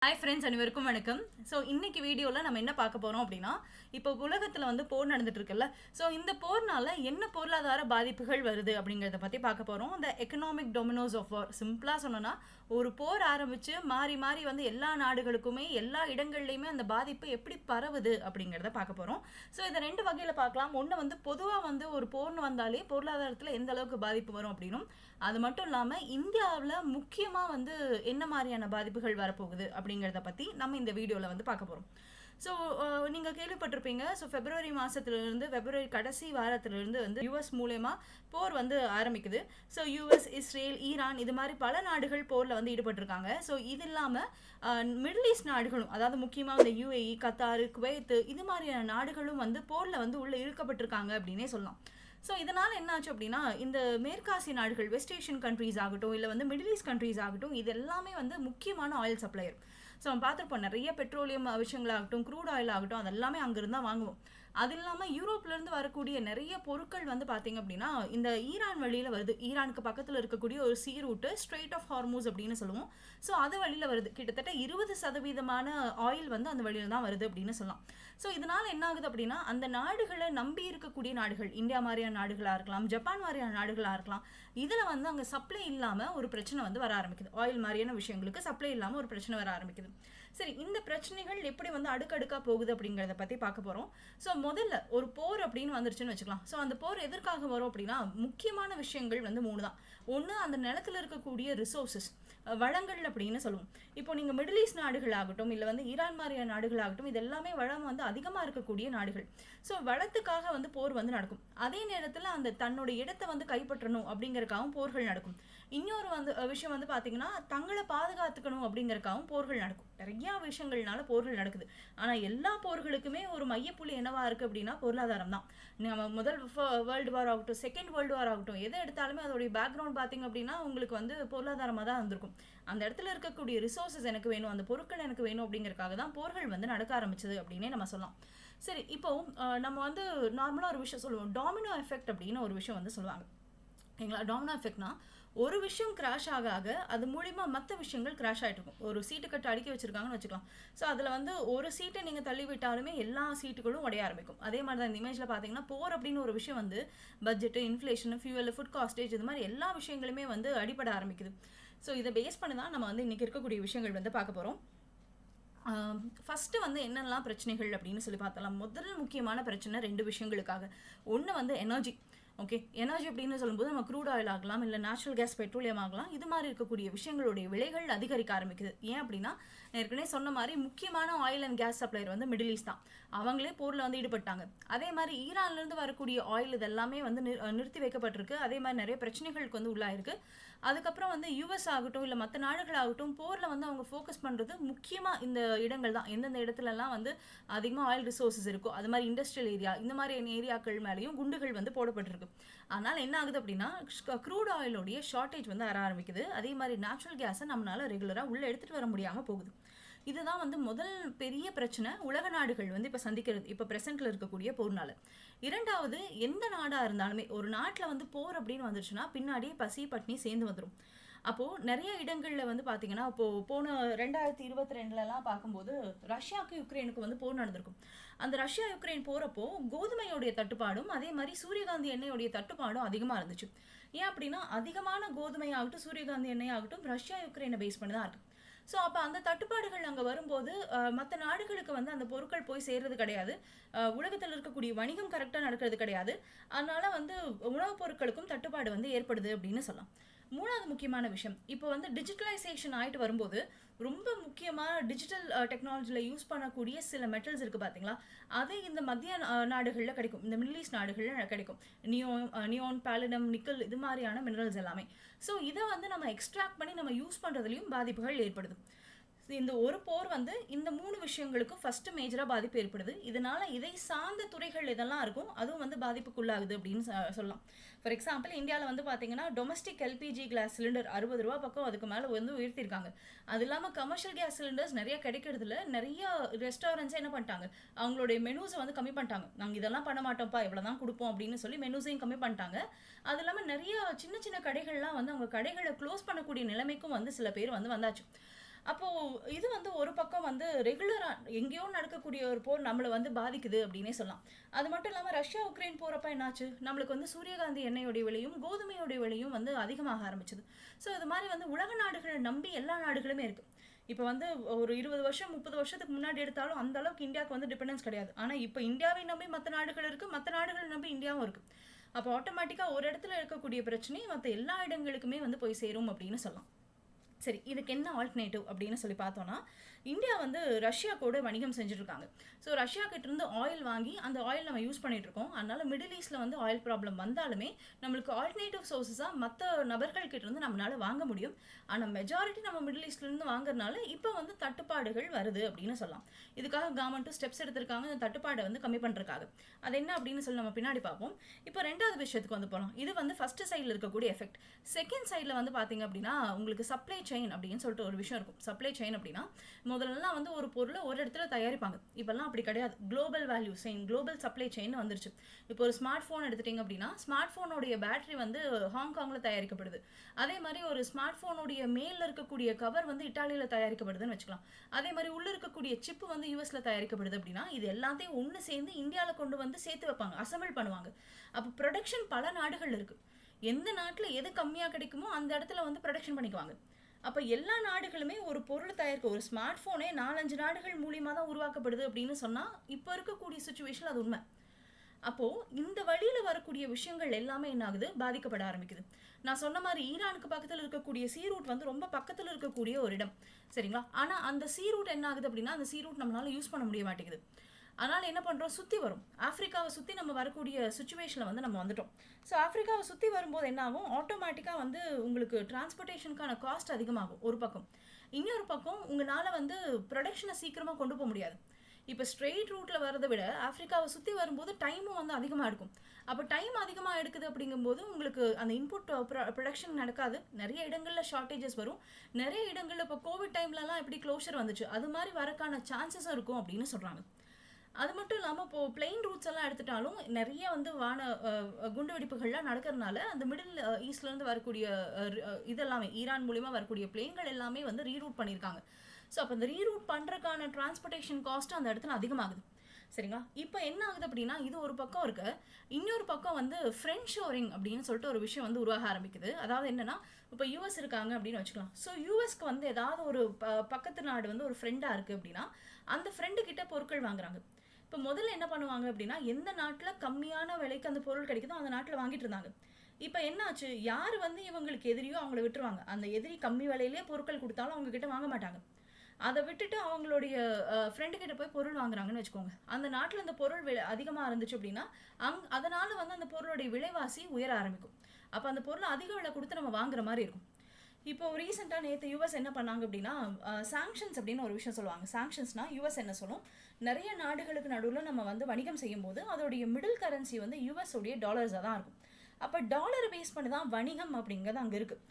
Hi friends, அனைவருக்கும் வணக்கம். So இன்னைக்கு வீடியோவில் நம்ம என்ன பார்க்க போகிறோம் அப்படின்னா, இப்போ உலகத்தில் வந்து போர் நடந்துட்டு இருக்குல்ல. ஸோ இந்த போர்னால என்ன பொருளாதார பாதிப்புகள் வருது அப்படிங்கிறத பற்றி பார்க்க போகிறோம். இந்த எக்கனாமிக் டொமினோஸ் ஆஃப் வார், சிம்பிளாக சொன்னோன்னா ஒரு போர் ஆரம்பித்து மாறி மாறி வந்து எல்லா நாடுகளுக்குமே எல்லா இடங்கள்லையுமே அந்த பாதிப்பு எப்படி பரவுது அப்படிங்கிறத பார்க்க போகிறோம். ஸோ இதை ரெண்டு வகையில் பார்க்கலாம். ஒன்று வந்து பொதுவாக வந்து ஒரு போர்னு வந்தாலே பொருளாதாரத்தில் எந்த அளவுக்கு பாதிப்பு வரும் அப்படின்னும், அது மட்டும் இல்லாமல் இந்தியாவில் முக்கியமாக வந்து என்ன மாதிரியான பாதிப்புகள் வரப்போகுது அப்படிங்கிறத பற்றி நம்ம இந்த வீடியோவில் வந்து பார்க்க போகிறோம். ஸோ நீங்கள் கேள்விப்பட்டிருப்பீங்க. ஸோ பிப்ரவரி கடைசி வாரத்திலிருந்து வந்து யூஎஸ் மூலயமா போர் வந்து ஆரம்பிக்குது. ஸோ யூஎஸ், இஸ்ரேல், ஈரான் இது மாதிரி பல நாடுகள் போரில் வந்து ஈடுபட்டிருக்காங்க. ஸோ இது இல்லாமல் மிடில் ஈஸ்ட் நாடுகளும், அதாவது முக்கியமாக இந்த யுஏஇ, கத்தார், குவைத் இது மாதிரியான நாடுகளும் வந்து போரில் வந்து உள்ளே இழுக்கப்பட்டிருக்காங்க அப்படின்னே சொல்லலாம். ஸோ இதனால் என்னாச்சு அப்படின்னா, இந்த மேற்காசிய நாடுகள், வெஸ்ட் ஏஷியன் கண்ட்ரீஸ் ஆகட்டும், இல்லை வந்து மிடில் ஈஸ்ட் கண்ட்ரீஸ் ஆகட்டும், இது எல்லாமே வந்து முக்கியமான ஆயில் சப்ளையர். ஸோ நம்ம பார்த்துருப்போம், நிறைய பெட்ரோலியம் விஷயங்களாகட்டும், க்ரூட் ஆயில் ஆகட்டும், அதெல்லாமே அங்கிருந்து தான் வாங்குவோம். அது இல்லாமல் யூரோப்லேருந்து வரக்கூடிய நிறைய பொருட்கள் வந்து பார்த்திங்க அப்படின்னா இந்த ஈரான் வழியில் வருது. ஈரானுக்கு பக்கத்தில் இருக்கக்கூடிய ஒரு சீ ரூட்டு, ஸ்ட்ரெயிட் ஆஃப் ஹார்மூஸ் அப்படின்னு சொல்லுவோம். ஸோ அது வழியில் வருது. கிட்டத்தட்ட 20% ஆயில் வந்து அந்த வழியில் தான் வருது அப்படின்னு சொல்லலாம். ஸோ இதனால் என்ன ஆகுது அப்படின்னா, அந்த நாடுகளை நம்பி இருக்கக்கூடிய நாடுகள், இந்தியா மாதிரியான நாடுகளாக இருக்கலாம், ஜப்பான் மாதிரியான நாடுகளாக இருக்கலாம், இதில் வந்து அங்கே சப்ளை இல்லாமல் ஒரு பிரச்சனை வந்து வர ஆரம்பிக்குது. ஆயில் மாதிரியான விஷயங்களுக்கு சப்ளை இல்லாமல் ஒரு பிரச்சனை வர ஆரம்பிக்குது. சரி, இந்த பிரச்சனைகள் எப்படி வந்து அடுக்கடுக்காக போகுது அப்படிங்கிறத பற்றி பார்க்க போகிறோம். ஸோ முதல்ல ஒரு போர் அப்படின்னு வந்துருச்சுன்னு வச்சுக்கலாம். ஸோ அந்த போர் எதற்காக வரும் அப்படின்னா, முக்கியமான விஷயங்கள் வந்து 3 தான். ஒன்று, அந்த நிலத்தில் இருக்கக்கூடிய ரிசோர்ஸஸ், வளங்கள் அப்படின்னு சொல்லுவோம். இப்போ நீங்கள் மிடில் ஈஸ்ட் நாடுகள் ஆகட்டும், இல்லை வந்து ஈரான் மாதிரியான நாடுகள் ஆகட்டும், இது எல்லாமே வளம் வந்து அதிகமாக இருக்கக்கூடிய நாடுகள். ஸோ வளத்துக்காக வந்து போர் வந்து நடக்கும். அதே நேரத்தில் அந்த தன்னோட இடத்தை வந்து கைப்பற்றணும் அப்படிங்கிறதுக்காகவும் போர்கள் நடக்கும். இன்னொரு வந்து விஷயம் வந்து பார்த்தீங்கன்னா, தங்களை பாதுகாத்துக்கணும் அப்படிங்கிறதுக்காகவும் போர்கள் நடக்கும். நிறையா விஷயங்கள்னால போர்கள் நடக்குது. ஆனால் எல்லா போர்களுக்குமே ஒரு மையப்புள்ளி என்னவா இருக்குது அப்படின்னா பொருளாதாரம் தான். நம்ம முதல் வேர்ல்டு வார் ஆகட்டும், செகண்ட் வேர்ல்டு வார் ஆகட்டும், எதை எடுத்தாலுமே அதோடைய பேக்ரவுண்ட் பார்த்தீங்க அப்படின்னா உங்களுக்கு வந்து பொருளாதாரமாக தான் இருந்திருக்கும். அந்த இடத்துல இருக்கக்கூடிய ரிசோர்ஸஸ் எனக்கு வேணும், அந்த பொருட்கள் எனக்கு வேணும் அப்படிங்கிறதுக்காக தான் போர்கள் வந்து நடக்க ஆரம்பிச்சது அப்படின்னே நம்ம சொல்லலாம். சரி, இப்போ நம்ம வந்து நார்மலாக ஒரு விஷயம் சொல்லுவோம், டாமினோ எஃபெக்ட் அப்படின்னு ஒரு விஷயம் வந்து சொல்லுவாங்க. எங்களா டாமினோ எஃபெக்ட்னா, ஒரு விஷயம் கிராஷ் ஆக ஆக அது மூலிமா மற்ற விஷயங்கள் கிராஷ் ஆகிட்டு இருக்கும். ஒரு சீட்டு கட்டு அடுக்கி வச்சிருக்காங்கன்னு வச்சுக்கலாம். ஸோ அதில் வந்து ஒரு சீட்டை நீங்கள் தள்ளி விட்டாலுமே எல்லா சீட்டுகளும் உடைய ஆரம்பிக்கும். அதே மாதிரி தான் இந்த இமேஜில் பார்த்தீங்கன்னா, போர் அப்படின்னு ஒரு விஷயம் வந்து பட்ஜெட்டு, இன்ஃப்ளேஷன், ஃபியூவல், ஃபுட் காஸ்டேஜ் இது மாதிரி எல்லா விஷயங்களுமே வந்து அடிபட ஆரம்பிக்குது. ஸோ இதை பேஸ் பண்ணி தான் நம்ம வந்து இன்றைக்கி இருக்கக்கூடிய விஷயங்கள் வந்து பார்க்க போகிறோம். ஃபஸ்ட்டு வந்து என்னெல்லாம் பிரச்சனைகள் அப்படின்னு சொல்லி பார்த்தலாம். முதல் முக்கியமான பிரச்சனை 2 விஷயங்களுக்காக. ஒன்று வந்து எனர்ஜி. ஓகே, எனர்ஜி அப்படின்னு சொல்லும்போது நம்ம க்ரூட் ஆயில் ஆகலாம், இல்லை நேச்சுரல் கேஸ், பெட்ரோலியம் ஆகலாம். இது மாதிரி இருக்கக்கூடிய விஷயங்களுடைய விலைகள் அதிகரிக்க ஆரம்பிக்குது. ஏன் அப்படின்னா, நான் ஏற்கனவே சொன்ன மாதிரி முக்கியமான ஆயில் அண்ட் கேஸ் சப்ளையர் வந்து மிடில் ஈஸ்ட் தான். அவங்களே போரில் வந்து ஈடுபட்டாங்க. அதே மாதிரி ஈரான்லேருந்து வரக்கூடிய ஆயில் இது எல்லாமே வந்து நிறுத்தி வைக்கப்பட்டிருக்கு. அதே மாதிரி நிறைய பிரச்சனைகளுக்கு வந்து உள்ளாயிருக்கு. அதுக்கப்புறம் வந்து யூஎஸ் ஆகட்டும், இல்லை மற்ற நாடுகளாகட்டும், போரில் வந்து அவங்க ஃபோக்கஸ் பண்ணுறது முக்கியமாக இந்த இடங்கள் தான். எந்தெந்த இடத்துலலாம் வந்து அதிகமாக ஆயில் ரிசோர்ஸஸ் இருக்கோ, அது மாதிரி இண்டஸ்ட்ரியல் ஏரியா, இந்த மாதிரி ஏரியாக்கள் மேலேயும் குண்டுகள் வந்து போடப்பட்டிருக்கு. அதனால் என்ன ஆகுது அப்படின்னா, க்ரூட் ஆயிலோடைய ஷார்ட்டேஜ் வந்து வர ஆரம்பிக்குது. அதே மாதிரி நேச்சுரல் கேஸை நம்மளால ரெகுலராக உள்ளே எடுத்துகிட்டு வர முடியாமல் போகுது. இதுதான் வந்து முதல் பெரிய பிரச்சனை உலக நாடுகள் வந்து இப்போ சந்திக்கிறது, இப்போ ப்ரெசென்ட்டில் இருக்கக்கூடிய போர்னால. இரண்டாவது, எந்த நாடாக இருந்தாலுமே ஒரு நாட்டில் வந்து போர் அப்படின்னு வந்துருச்சுன்னா பின்னாடியே பசி பட்னி சேர்ந்து வந்துடும். அப்போது நிறைய இடங்களில் வந்து பார்த்தீங்கன்னா, இப்போது போன 2022லலாம் பார்க்கும்போது ரஷ்யாவுக்கு யுக்ரைனுக்கு வந்து போர் நடந்திருக்கும். அந்த ரஷ்யா யுக்ரைன் போகிறப்போ கோதுமையோடைய தட்டுப்பாடும் அதே மாதிரி சூரியகாந்தி எண்ணெயோடைய தட்டுப்பாடும் அதிகமாக இருந்துச்சு. ஏன் அப்படின்னா, அதிகமான கோதுமை ஆகட்டும், சூரியகாந்தி எண்ணெய் ஆகட்டும், ரஷ்யா யுக்ரைனை பேஸ் பண்ணி தான் இருக்குது. ஸோ அப்போ அந்த தட்டுப்பாடுகள் அங்கே வரும்போது மற்ற நாடுகளுக்கு வந்து அந்த பொருட்கள் போய் சேர்றது கிடையாது. உலகத்தில் இருக்கக்கூடிய வணிகம் கரெக்டாக நடக்கிறது கிடையாது. அதனால் வந்து உணவுப் பொருட்களுக்கும் தட்டுப்பாடு வந்து ஏற்படுது அப்படின்னு சொல்லலாம். 3வது முக்கியமான விஷயம், இப்போ வந்து டிஜிட்டலைசேஷன் ஆகிட்டு வரும்போது ரொம்ப முக்கியமான டிஜிட்டல் டெக்னாலஜியில் யூஸ் பண்ணக்கூடிய சில மெட்டல்ஸ் இருக்குது பார்த்தீங்களா, அது இந்த மத்திய நாடுகளில் கிடைக்கும், இந்த மிடில் ஈஸ்ட் நாடுகளில் கிடைக்கும். நியோன், பேலினம், நிக்கல் இது மாதிரியான மினரல்ஸ் எல்லாமே. ஸோ இதை வந்து நம்ம எக்ஸ்ட்ராக்ட் பண்ணி நம்ம யூஸ் பண்ணுறதுலையும் பாதிப்புகள் ஏற்படுது. இந்த ஒரு போர் வந்து இந்த 3 விஷயங்களுக்கும் ஃபஸ்ட்டு மேஜராக பாதிப்பு ஏற்படுது. இதனால் இதை சார்ந்த துறைகள் இதெல்லாம் இருக்கும், அதுவும் வந்து பாதிப்புக்குள்ளாகுது அப்படின்னு சொல்லலாம். ஃபார் எக்ஸாம்பிள், இந்தியாவில் வந்து பார்த்தீங்கன்னா டொமஸ்டிக் எல்பிஜி கேஸ் சிலிண்டர் 60 ரூபா பக்கம் அதுக்கு மேலே வந்து உயர்த்திருக்காங்க. அது இல்லாமல் கமர்ஷியல் கேஸ் சிலிண்டர்ஸ் நிறைய கிடைக்கிறதுல நிறைய ரெஸ்டாரண்ட்ஸே என்ன பண்ணிட்டாங்க, அவங்களுடைய மெனூஸை வந்து கம்மி பண்ணிட்டாங்க. நாங்கள் இதெல்லாம் பண்ண மாட்டோம்ப்பா, இவ்வளோ தான் கொடுப்போம் அப்படின்னு சொல்லி மெனூஸையும் கம்மி பண்ணிட்டாங்க. அது இல்லாமல் நிறைய சின்ன சின்ன கடைகள்லாம் வந்து அவங்க கடைகளை க்ளோஸ் பண்ணக்கூடிய நிலைமைக்கும் வந்து சில பேர் வந்து வந்தாச்சு. அப்போ இது வந்து ஒரு பக்கம் வந்து ரெகுலரா எங்கேயோ நடக்கக்கூடிய ஒரு போர் நம்மளை வந்து பாதிக்குது அப்படின்னே சொல்லலாம். அது மட்டும் இல்லாம ரஷ்யா உக்ரைன் போறப்ப என்னாச்சு, நம்மளுக்கு வந்து சூரியகாந்தி எண்ணெயோடைய விலையும் கோதுமையோடைய விலையும் வந்து அதிகமாக ஆரம்பிச்சது. ஸோ இது மாதிரி வந்து உலக நாடுகளை நம்பி எல்லா நாடுகளுமே இருக்கு. இப்போ வந்து ஒரு 20 வருஷம் 30 வருஷத்துக்கு முன்னாடி எடுத்தாலும் அந்த அளவுக்கு இந்தியாவுக்கு வந்து டிபெண்டன்ஸ் கிடையாது. ஆனா இப்போ இந்தியாவை நம்பி மற்ற நாடுகள் இருக்கு, மற்ற நாடுகளை நம்பி இந்தியாவும் இருக்கு. அப்போ ஆட்டோமேட்டிக்கா ஒரு இடத்துல இருக்கக்கூடிய பிரச்சனை மற்ற எல்லா இடங்களுக்குமே வந்து போய் சேரும் அப்படின்னு சொல்லலாம். சரி, இதுக்கு என்ன ஆல்டர்னேட்டிவ் அப்படின்னு சொல்லி பார்த்தோம்னா, இந்தியா வந்து ரஷ்யா கூட வணிகம் செஞ்சுட்டு இருக்காங்க. ஸோ ரஷ்யா கிட்ட இருந்து ஆயில் வாங்கி அந்த ஆயில் நம்ம யூஸ் பண்ணிட்டு இருக்கோம். அதனால மிடில் ஈஸ்ட்ல வந்து ஆயில் ப்ராப்ளம் வந்தாலுமே நம்மளுக்கு ஆல்டர்னேட்டிவ் சோர்சஸாக மற்ற நபர்கள் கிட்ட இருந்து நம்மளால வாங்க முடியும். ஆனால் மெஜாரிட்டி நம்ம மிடில் ஈஸ்ட்ல இருந்து வாங்குறதுனால இப்போ வந்து தட்டுப்பாடுகள் வருது அப்படின்னு சொல்லலாம். இதுக்காக கவர்மெண்ட்டும் ஸ்டெப்ஸ் எடுத்திருக்காங்க இந்த தட்டுப்பாடை வந்து கம்மி பண்ணுறதுக்காக. அது என்ன அப்படின்னு சொல்லி நம்ம பின்னாடி பார்ப்போம். இப்போ ரெண்டாவது விஷயத்துக்கு வந்து போகலாம். இது வந்து ஃபர்ஸ்ட் சைடில் இருக்கக்கூடிய எஃபெக்ட். செகண்ட் சைடில் வந்து பார்த்தீங்க அப்படின்னா உங்களுக்கு சப்ளை செயின் அப்படின்னு சொல்லிட்டு ஒரு விஷயம் இருக்கும். சப்ளை செயின் அப்படின்னா முதல்லலாம் வந்து ஒரு பொருளை ஒரு இடத்துல தயாரிப்பாங்க. இப்போல்லாம் அப்படி கிடையாது. Global value chain, global supply chain வந்துருச்சு. இப்போ ஒரு ஸ்மார்ட் ஃபோன் எடுத்துட்டீங்க அப்படின்னா ஸ்மார்ட் ஃபோனுடைய பேட்டரி வந்து ஹாங்காங்கில் தயாரிக்கப்படுது. அதே மாதிரி ஒரு ஸ்மார்ட் ஃபோனுடைய மேல இருக்கக்கூடிய கவர் வந்து இட்டாலியில் தயாரிக்கப்படுதுன்னு வச்சுக்கலாம். அதே மாதிரி உள்ள இருக்கக்கூடிய சிப்பு வந்து யூஎஸ்ல தயாரிக்கப்படுது அப்படின்னா இது எல்லாத்தையும் ஒன்று சேர்ந்து இந்தியாவில் கொண்டு வந்து சேர்த்து வைப்பாங்க, அசம்பிள் பண்ணுவாங்க. அப்போ ப்ரொடக்ஷன் பல நாடுகள் இருக்கு. எந்த நாட்டில் எது கம்மியாக கிடைக்குமோ அந்த இடத்துல வந்து ப்ரொடக்ஷன் பண்ணிக்குவாங்க. அப்போ எல்லா நாடுகளுமே ஒரு பொருள் தயாரிக்க, ஒரு ஸ்மார்ட் ஃபோனே 4-5 நாடுகள் மூலியமாக தான் உருவாக்கப்படுது அப்படின்னு சொன்னால் இப்போ இருக்கக்கூடிய சுச்சுவேஷன் அது உண்மை. அப்போது இந்த வழியில் வரக்கூடிய விஷயங்கள் எல்லாமே என்ன ஆகுது, பாதிக்கப்பட ஆரம்பிக்குது. நான் சொன்ன மாதிரி ஈரானுக்கு பக்கத்தில் இருக்கக்கூடிய சீ ரூட் வந்து ரொம்ப பக்கத்தில் இருக்கக்கூடிய ஒரு இடம், சரிங்களா? ஆனால் அந்த சீ ரூட் என்ன ஆகுது அப்படின்னா அந்த சீ ரூட் நம்மளால யூஸ் பண்ண முடிய மாட்டேங்குது. அதனால் என்ன பண்ணுறோம், சுற்றி வரும். ஆஃப்ரிக்காவை சுற்றி நம்ம வரக்கூடிய சுச்சுவேஷனில் வந்து நம்ம வந்துட்டோம். ஸோ ஆஃப்ரிக்காவை சுற்றி வரும்போது என்ன ஆகும், ஆட்டோமேட்டிக்காக வந்து உங்களுக்கு டிரான்ஸ்போர்ட்டேஷனுக்கான காஸ்ட் அதிகமாகும் ஒரு பக்கம். இன்னொரு பக்கம் உங்களால் வந்து ப்ரொடக்ஷனை சீக்கிரமாக கொண்டு போக முடியாது. இப்போ ஸ்ட்ரெயிட் ரூட்டில் வரதை விட ஆஃப்ரிக்காவை சுற்றி வரும்போது டைமும் வந்து அதிகமாக எடுக்கும். அப்போ டைம் அதிகமாக எடுக்குது அப்படிங்கும்போது உங்களுக்கு அந்த இன்புட் ப்ரொடக்ஷன் நடக்காது. நிறைய இடங்களில் ஷார்ட்டேஜஸ் வரும். நிறைய இடங்களில் இப்போ கோவிட் டைம்லலாம் எப்படி க்ளோஷர் வந்துச்சு அது மாதிரி வரக்கான சான்சஸும் இருக்கும் அப்படின்னு சொல்கிறாங்க. அது மட்டும் இல்லாமல் இப்போது பிளெயின் ரூட்ஸ் எல்லாம் எடுத்துட்டாலும் நிறைய வந்து குண்டு வெடிப்புகள்லாம் நடக்கிறதுனால அந்த மிடில் ஈஸ்ட்லேருந்து வரக்கூடிய இதெல்லாமே ஈரான் மூலிமா வரக்கூடிய பிளேன்கள் எல்லாமே வந்து ரீரூட் பண்ணியிருக்காங்க. ஸோ அப்போ இந்த ரீரூட் பண்ணுறதுக்கான டிரான்ஸ்போர்ட்டேஷன் காஸ்ட்டு அந்த இடத்துல அதிகமாகுது, சரிங்களா? இப்போ என்ன ஆகுது அப்படின்னா இது ஒரு பக்கம் இருக்கு. இன்னொரு பக்கம் வந்து ஃப்ரெண்ட் ஷோரிங் அப்படின்னு சொல்லிட்டு ஒரு விஷயம் வந்து உருவாக ஆரம்பிக்குது. அதாவது என்னன்னா, இப்போ யூஎஸ் இருக்காங்க அப்படின்னு வச்சுக்கலாம். ஸோ யூஎஸ்க்கு வந்து ஏதாவது ஒரு பக்கத்து நாடு வந்து ஒரு ஃப்ரெண்டாக இருக்குது அப்படின்னா அந்த ஃப்ரெண்டு கிட்ட பொருட்கள் வாங்குறாங்க. இப்போ முதல்ல என்ன பண்ணுவாங்க அப்படின்னா எந்த நாட்டில் கம்மியான விலைக்கு அந்த பொருள் கிடைக்குதோ அந்த நாட்டில் வாங்கிட்டு இருந்தாங்க. இப்போ என்னாச்சு, யார் வந்து இவங்களுக்கு எதிரியோ அவங்கள விட்டுருவாங்க. அந்த எதிரி கம்மி விலையிலே பொருட்கள் கொடுத்தாலும் அவங்க கிட்ட வாங்க மாட்டாங்க. அதை விட்டுட்டு அவங்களுடைய ஃப்ரெண்டு கிட்ட போய் பொருள் வாங்குறாங்கன்னு வச்சுக்கோங்க. அந்த நாட்டில் அந்த பொருள் விலை அதிகமாக இருந்துச்சு அப்படின்னா அதனால வந்து அந்த பொருளுடைய விலைவாசி உயர ஆரம்பிக்கும். அப்போ அந்த பொருளை அதிக விலை கொடுத்து நம்ம வாங்குற மாதிரி இருக்கும். இப்போ ரீசெண்டாக நேற்று யூஎஸ் என்ன பண்ணாங்க அப்படின்னா சாங்ஷன்ஸ் அப்படின்னு ஒரு விஷயம் சொல்லுவாங்க. சாங்ஷன்ஸ்னா யூஎஸ் என்ன சொல்லும், நிறைய நாடுகளுக்கு நடுவில் நம்ம வந்து வணிகம் செய்யும் போது அதோடைய மிடில் கரன்சி வந்து யூஎஸ் உடைய டாலர்ஸாக தான் இருக்கும். அப்போ டாலரை பேஸ் பண்ணி தான் வணிகம் அப்படிங்கிறது அங்கே இருக்குது.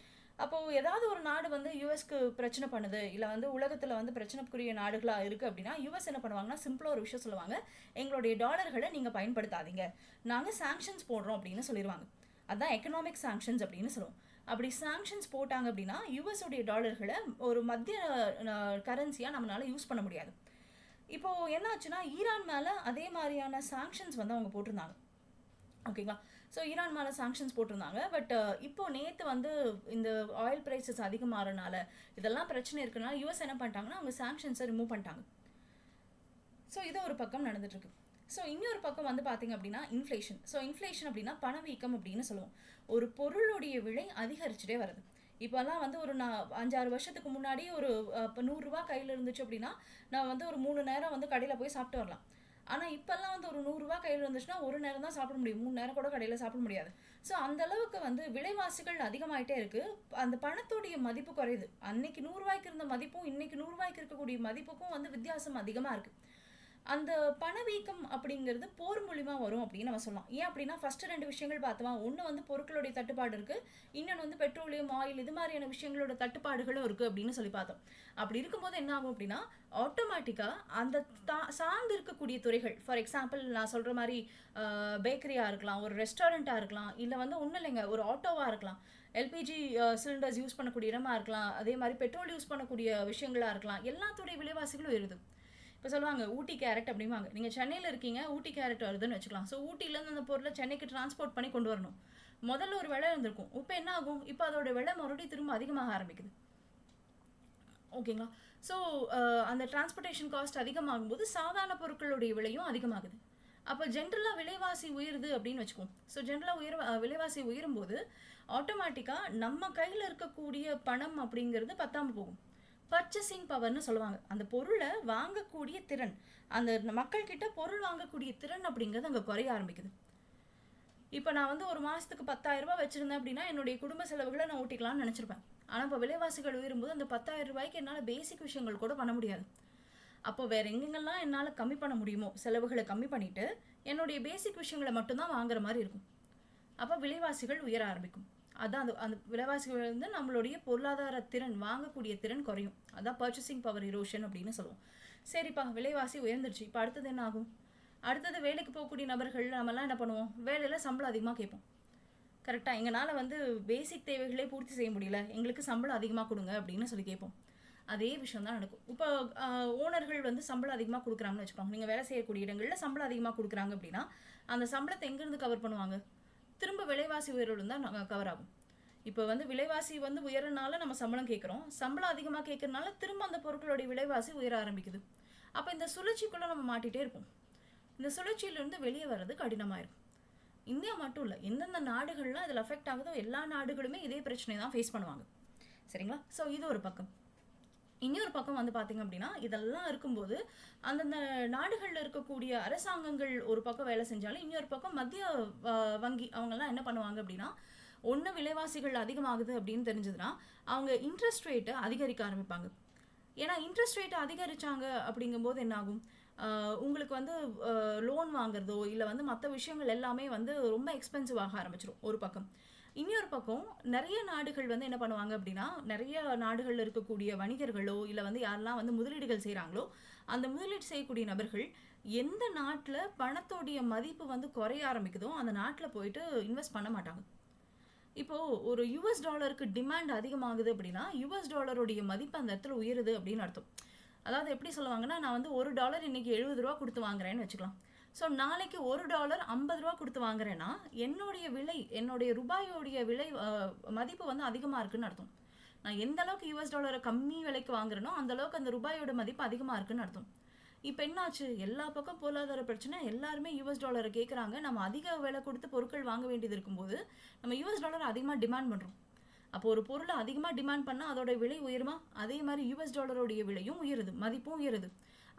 அப்போது ஏதாவது ஒரு நாடு வந்து யூஎஸ்க்கு பிரச்சனை பண்ணுது, இல்லை வந்து உலகத்தில் வந்து பிரச்சனைக்குரிய நாடுகளாக இருக்குது அப்படின்னா யூஎஸ் என்ன பண்ணுவாங்கன்னா சிம்பிளாக ஒரு விஷயம் சொல்லுவாங்க, எங்களுடைய டாலர்களை நீங்கள் பயன்படுத்தாதீங்க, நாங்கள் சாங்ஷன்ஸ் போடுறோம் அப்படின்னு சொல்லிடுவாங்க. அதுதான் எக்கனாமிக் சாங்ஷன்ஸ் அப்படின்னு சொல்லுவோம். அப்படி சாங்ஷன்ஸ் போட்டாங்க அப்படின்னா யூஎஸ் உடைய டாலர்களை ஒரு மத்திய கரன்சியாக நம்மளால யூஸ் பண்ண முடியாது. இப்போது என்ன ஆச்சுன்னா ஈரான் மேலே அதே மாதிரியான சாங்ஷன்ஸ் வந்து அவங்க போட்டிருந்தாங்க, ஓகேங்களா? ஸோ ஈரான் மேலே சாங்ஷன்ஸ் போட்டிருந்தாங்க. பட் இப்போது நேற்று வந்து இந்த ஆயில் ப்ரைஸஸ் அதிகமாகறனால இதெல்லாம் பிரச்சனை இருக்குனால யூஎஸ் என்ன பண்ணிட்டாங்கன்னா அவங்க சாங்ஷன்ஸை ரிமூவ் பண்ணிட்டாங்க. ஸோ இது ஒரு பக்கம் நடந்துட்டுருக்கு. ஸோ இன்னொரு பக்கம் வந்து பார்த்திங்க அப்படின்னா இன்ஃப்ளேஷன். ஸோ இன்ஃப்ளேஷன் அப்படின்னா பணவீக்கம் அப்படின்னு சொல்லுவோம். ஒரு பொருளுடைய விலை அதிகரிச்சுட்டே வருது. இப்போல்லாம் வந்து ஒரு 5-6 வருஷத்துக்கு முன்னாடி ஒரு இப்போ 100 ரூபா கையில் இருந்துச்சு அப்படின்னா நான் வந்து ஒரு 3 நேரம் வந்து கடையில் போய் சாப்பிட்டு வரலாம். ஆனால் இப்போல்லாம் வந்து ஒரு 100 ரூபா கையில் இருந்துச்சுன்னா ஒரு நேரம் தான் சாப்பிட முடியும், 3 நேரம் கூட கடையில் சாப்பிட முடியாது. ஸோ அந்த அளவுக்கு வந்து விலைவாசிகள் அதிகமாகிட்டே இருக்குது. அந்த பணத்துடைய மதிப்பு குறையுது. அன்னைக்கு 100 ரூபாய்க்கு இருந்த மதிப்பும் இன்னைக்கு 100 ரூபாய்க்கு இருக்கக்கூடிய மதிப்புக்கும் வந்து வித்தியாசம் அதிகமாக இருக்குது. அந்த பணவீக்கம் அப்படிங்கிறது போர் மூலிமா வரும் அப்படின்னு நம்ம சொல்லலாம். ஏன் அப்படின்னா ஃபர்ஸ்ட் 2 விஷயங்கள் பார்த்தோமா, ஒன்று வந்து பொருட்களுடைய தட்டுப்பாடு இருக்கு, இன்னொன்று வந்து பெட்ரோலியம், ஆயில் இது மாதிரியான விஷயங்களோட தட்டுப்பாடுகளும் இருக்கு அப்படின்னு சொல்லி பார்த்தோம். அப்படி இருக்கும்போது என்ன ஆகும் அப்படின்னா, ஆட்டோமேட்டிக்கா அந்த சார்ந்து இருக்கக்கூடிய துறைகள், ஃபார் எக்ஸாம்பிள் நான் சொல்ற மாதிரி பேக்கரியா இருக்கலாம், ஒரு ரெஸ்டாரண்ட்டா இருக்கலாம், இல்லை வந்து ஒன்றும் இல்லைங்க ஒரு ஆட்டோவா இருக்கலாம், எல்பிஜி சிலிண்டர்ஸ் யூஸ் பண்ணக்கூடிய இடமா இருக்கலாம், அதே மாதிரி பெட்ரோல் யூஸ் பண்ணக்கூடிய விஷயங்களா இருக்கலாம், எல்லாத்துடைய விலைவாசிகளும் வருது. இப்போ சொல்லுவாங்க ஊட்டி கேரட் அப்படிம்பாங்க. நீங்கள் சென்னையில் இருக்கீங்க, ஊட்டி கேரட் வருதுன்னு வச்சுக்கலாம். ஸோ ஊட்டிலேருந்து அந்த பொருளை சென்னைக்கு டிரான்ஸ்போர்ட் பண்ணி கொண்டு வரணும். முதல்ல ஒரு விலை இருந்திருக்கும், இப்போ என்ன ஆகும், இப்போ அதோட விலை மறுபடியும் திரும்ப அதிகமாக ஆரம்பிக்குது. ஓகேங்களா? ஸோ அந்த டிரான்ஸ்போர்ட்டேஷன் காஸ்ட் அதிகமாகும் போது சாதாரண பொருட்களுடைய விலையும் அதிகமாகுது. அப்போ ஜென்ரலாக விலைவாசி உயருது அப்படின்னு வச்சுக்கோம். ஸோ ஜென்ரலாக விலைவாசி உயரும் போது ஆட்டோமேட்டிக்காக நம்ம கையில் இருக்கக்கூடிய பணம் அப்படிங்கிறது பத்தாமல் போகும். பர்ச்சேசிங் பவர்னு சொல்லுவாங்க. அந்த பொருளை வாங்கக்கூடிய திறன், அந்த மக்கள்கிட்ட பொருள் வாங்கக்கூடிய திறன் அப்படிங்கிறது அங்கே குறைய ஆரம்பிக்குது. இப்போ நான் வந்து ஒரு மாதத்துக்கு 10,000 ரூபாய் வச்சுருந்தேன் அப்படின்னா என்னுடைய குடும்ப செலவுகளை நான் ஓட்டிக்கலாம்னு நினச்சிருப்பேன். ஆனால் இப்போ விலைவாசிகள் உயரும்போது அந்த 10,000 ரூபாய்க்கு என்னால் பேசிக் விஷயங்கள் கூட பண்ண முடியாது. அப்போ வேறு எங்கெங்கெல்லாம் என்னால் கம்மி பண்ண முடியுமோ செலவுகளை கம்மி பண்ணிவிட்டு என்னுடைய பேசிக் விஷயங்களை மட்டும்தான் வாங்குற மாதிரி இருக்கும். அப்போ விலைவாசிகள் உயர ஆரம்பிக்கும். அதான் அந்த விலைவாசிகள் வந்து நம்மளுடைய பொருளாதார திறன், வாங்கக்கூடிய திறன் குறையும். அதான் பர்ச்சேசிங் பவர் இரோஷன் அப்படின்னு சொல்லுவோம். சரிப்பா, விலைவாசி உயர்ந்துருச்சு, இப்போ அடுத்தது என்ன ஆகும்? அடுத்தது வேலைக்கு போகக்கூடிய நபர்கள் நம்மலாம் என்ன பண்ணுவோம், வேலையில் சம்பளம் அதிகமாக கேட்போம். கரெக்டாக, எங்களால் வந்து பேசிக் தேவைகளே பூர்த்தி செய்ய முடியல, எங்களுக்கு சம்பளம் அதிகமாக கொடுங்க அப்படின்னு சொல்லி கேட்போம். அதே விஷயம் தான் நடக்கும். இப்போ ஓனர்கள் வந்து சம்பளம் அதிகமாக கொடுக்குறாங்கன்னு வச்சுக்கோங்க. நீங்கள் வேலை செய்யக்கூடிய இடங்களில் சம்பளம் அதிகமாக கொடுக்குறாங்க அப்படின்னா அந்த சம்பளத்தை எங்கேருந்து கவர் பண்ணுவாங்க? திரும்ப விலைவாசி உயர்வு தான் கவர் ஆகும். இப்போ வந்து விலைவாசி வந்து உயரனால நம்ம சம்பளம் கேட்குறோம், சம்பளம் அதிகமாக கேட்கறனால திரும்ப அந்த பொருட்களுடைய விலைவாசி உயர ஆரம்பிக்குது. அப்போ இந்த சுழற்சிக்குள்ளே நம்ம மாட்டிகிட்டே இருப்போம். இந்த சுழற்சியிலிருந்து வெளியே வர்றது கடினமாயிருக்கும். இந்தியா மட்டும் இல்லை, எந்தெந்த நாடுகள்லாம் இதில் அஃபெக்ட் ஆகுதோ எல்லா நாடுகளுமே இதே பிரச்சனையை தான் ஃபேஸ் பண்ணுவாங்க. சரிங்களா? ஸோ இது ஒரு பக்கம். இன்னொரு பக்கம் வந்து பார்த்தீங்க அப்படின்னா, இதெல்லாம் இருக்கும்போது அந்தந்த நாடுகளில் இருக்கக்கூடிய அரசாங்கங்கள் ஒரு பக்கம் வேலை செஞ்சாலும் இன்னொரு பக்கம் மத்திய வங்கி அவங்கெல்லாம் என்ன பண்ணுவாங்க அப்படின்னா, ஒன்று விலைவாசிகள் அதிகமாகுது அப்படின்னு தெரிஞ்சதுன்னா அவங்க இன்ட்ரெஸ்ட் ரேட்டை அதிகரிக்க ஆரம்பிப்பாங்க. ஏன்னா இன்ட்ரெஸ்ட் ரேட்டை அதிகரித்தாங்க அப்படிங்கும்போது என்னாகும், உங்களுக்கு வந்து லோன் வாங்குறதோ இல்லை வந்து மற்ற விஷயங்கள் எல்லாமே வந்து ரொம்ப எக்ஸ்பென்சிவ் ஆக ஆரம்பிச்சிடும் ஒரு பக்கம். இன்னொரு பக்கம் நிறைய நாடுகள் வந்து என்ன பண்ணுவாங்க அப்படின்னா, நிறைய நாடுகளில் இருக்கக்கூடிய வணிகர்களோ இல்லை வந்து யாரெல்லாம் வந்து முதலீடுகள் செய்கிறாங்களோ அந்த முதலீடு செய்யக்கூடிய நபர்கள் எந்த நாட்டில் பணத்தோடைய மதிப்பு வந்து குறைய ஆரம்பிக்குதோ அந்த நாட்டில் போயிட்டு இன்வெஸ்ட் பண்ண மாட்டாங்க. இப்போது ஒரு யூஎஸ் டாலருக்கு டிமாண்ட் அதிகமாகுது அப்படின்னா யூஎஸ் டாலருடைய மதிப்பு அந்த இடத்துல உயருது அப்படின்னு அர்த்தம். அதாவது எப்படி சொல்லுவாங்கன்னா, நான் வந்து $1 இன்னைக்கு 70 ரூபா கொடுத்து வாங்குறேன்னு வச்சுக்கலாம். ஸோ நாளைக்கு $1 50 ரூபா கொடுத்து வாங்குறேன்னா என்னுடைய விலை, என்னுடைய ரூபாயோடைய விலை மதிப்பு வந்து அதிகமாக இருக்குன்னு அர்த்தம். நான் எந்த அளவுக்கு யூஎஸ் டாலரை கம்மி விலைக்கு வாங்குறேனோ அந்த அளவுக்கு அந்த ரூபாயோட மதிப்பு அதிகமாக இருக்குன்னு அர்த்தம். இப்போ என்னாச்சு, எல்லா பக்கம் பொருளாதார பிரச்சனை, எல்லாருமே யூஎஸ் டாலரை கேட்குறாங்க. நம்ம அதிக விலை கொடுத்து பொருட்கள் வாங்க வேண்டியது இருக்கும்போது நம்ம யூஎஸ் டாலரை அதிகமாக டிமாண்ட் பண்ணுறோம். அப்போ ஒரு பொருளை அதிகமாக டிமாண்ட் பண்ணால் அதோட விலை உயருமா? அதே மாதிரி யூஎஸ் டாலருடைய விலையும் உயருது, மதிப்பும் உயருது.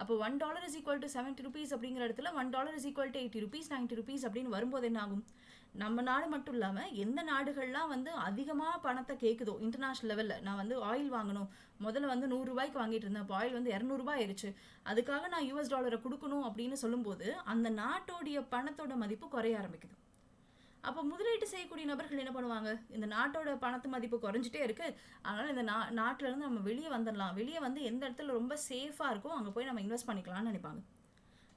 அப்போ $1 is equal to 70 rupees அப்படிங்கிற இடத்துல $1 is equal to 80 rupees 90 rupees அப்படின்னு வரும்போது என்ன ஆகும், நம்ம நாடு மட்டும் இல்லாமல் எந்த நாடுகள்லாம் வந்து அதிகமாக பணத்தை கேட்குதோ இன்டர்நேஷ்னல் லெவலில், நான் வந்து ஆயில் வாங்கணும், முதல்ல வந்து 100 ரூபாய்க்கு வாங்கிட்டு இருந்தேன், இப்போ ஆயில் வந்து 200 ரூபாய் ஆயிடுச்சு, அதுக்காக நான் யூஎஸ் டாலரை கொடுக்கணும் அப்படின்னு சொல்லும்போது அந்த நாட்டோடைய பணத்தோட மதிப்பு குறைய ஆரம்பிக்குது. அப்போ முதலீட்டு செய்யக்கூடிய நபர்கள் என்ன பண்ணுவாங்க, இந்த நாட்டோட பணத்து மதிப்பு குறைஞ்சிட்டே இருக்கு, அதனால் இந்த நாட்டிலேருந்து நம்ம வெளியே வந்துடலாம், வெளியே வந்து எந்த இடத்துல ரொம்ப சேஃபாக இருக்கோ அங்கே போய் நம்ம இன்வெஸ்ட் பண்ணிக்கலாம்னு நினைப்பாங்க.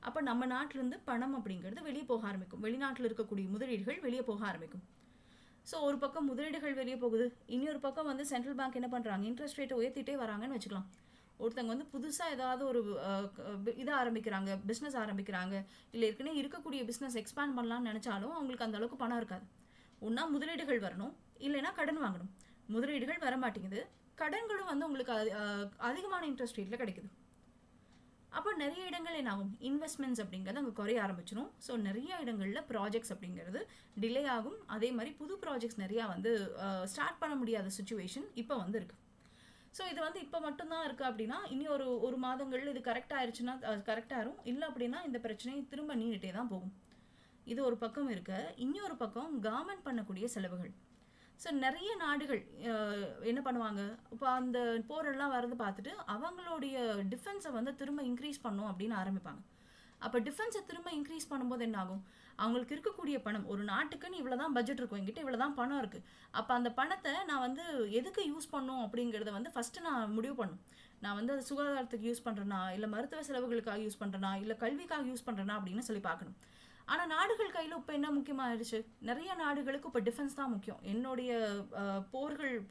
அப்போ நம்ம நாட்டிலேருந்து பணம் அப்படிங்கிறது வெளியே போக ஆரம்பிக்கும், வெளிநாட்டில் இருக்கக்கூடிய முதலீடுகள் வெளியே போக ஆரம்பிக்கும். ஸோ ஒரு பக்கம் முதலீடுகள் வெளியே போகுது, இன்னொரு பக்கம் வந்து சென்ட்ரல் பேங்க் என்ன பண்ணுறாங்க, இன்ட்ரெஸ்ட் ரேட்டை உயர்த்திட்டே வராங்கன்னு வச்சுக்கலாம். ஒருத்தங்க வந்து புதுசாக ஏதாவது ஒரு இதை ஆரம்பிக்கிறாங்க, பிஸ்னஸ் ஆரம்பிக்கிறாங்க, இல்லை ஏற்கனவே இருக்கக்கூடிய பிஸ்னஸ் எக்ஸ்பேண்ட் பண்ணலான்னு நினச்சாலும் அவங்களுக்கு அந்த அளவுக்கு பணம் இருக்காது. ஒன்றா முதலீடுகள் வரணும், இல்லைன்னா கடன் வாங்கணும். முதலீடுகள் வர மாட்டேங்குது, கடன்களும் வந்து உங்களுக்கு அதிகமான இன்ட்ரெஸ்ட் ரேட்டில் கிடைக்குது. அப்போ நிறைய இடங்கள் என்ன ஆகும், இன்வெஸ்ட்மெண்ட்ஸ் அப்படிங்கிறது அங்கே குறைய ஆரம்பிச்சிடும். ஸோ நிறைய இடங்களில் ப்ராஜெக்ட்ஸ் அப்படிங்கிறது டிலே ஆகும். அதே மாதிரி புது ப்ராஜெக்ட்ஸ் நிறையா வந்து ஸ்டார்ட் பண்ண முடியாத சுச்சுவேஷன் இப்போ வந்து இருக்குது. ஸோ இது வந்து இப்போ மட்டும்தான் இருக்குது அப்படின்னா இனி ஒரு மாதங்கள் இது கரெக்டாக ஆயிடுச்சுன்னா கரெக்டாகும், இல்லை அப்படின்னா இந்த பிரச்சனை திரும்ப நீண்டுட்டே தான் போகும். இது ஒரு பக்கம் இருக்க, இன்னொரு பக்கம் கவர்மெண்ட் பண்ணக்கூடிய செலவுகள். ஸோ நிறைய நாடுகள் என்ன பண்ணுவாங்க, இப்போ அந்த போரெல்லாம் வரது பார்த்துட்டு அவங்களுடைய டிஃபென்ஸை வந்து திரும்ப இன்க்ரீஸ் பண்ணணும் அப்படின்னு ஆரம்பிப்பாங்க. அப்போ டிஃபென்ஸை திரும்ப இன்க்ரீஸ் பண்ணும்போது என்ன ஆகும்? அவங்களுக்கு இருக்கக்கூடிய பணம், ஒரு நாட்டுக்குன்னு இவ்வளோ தான் பட்ஜெட் இருக்கும், என்கிட்ட இவ்வளோ தான் பணம் இருக்குது, அப்போ அந்த பணத்தை நான் வந்து எதுக்கு யூஸ் பண்ணும் அப்படிங்கிறத வந்து ஃபஸ்ட்டு நான் முடிவு பண்ணும். நான் வந்து அது சுகாதாரத்துக்கு யூஸ் பண்ணுறேன்னா, இல்லை மருத்துவ செலவுகளுக்காக யூஸ் பண்ணுறேன்னா, இல்லை கல்விக்காக யூஸ் பண்ணுறேன்னா அப்படின்னு சொல்லி பார்க்கணும். ஆனால் நாடுகள் கையில் இப்போ என்ன முக்கியமாகிடுச்சு? நிறைய நாடுகளுக்கு இப்போ டிஃபென்ஸ் தான் முக்கியம். என்னுடைய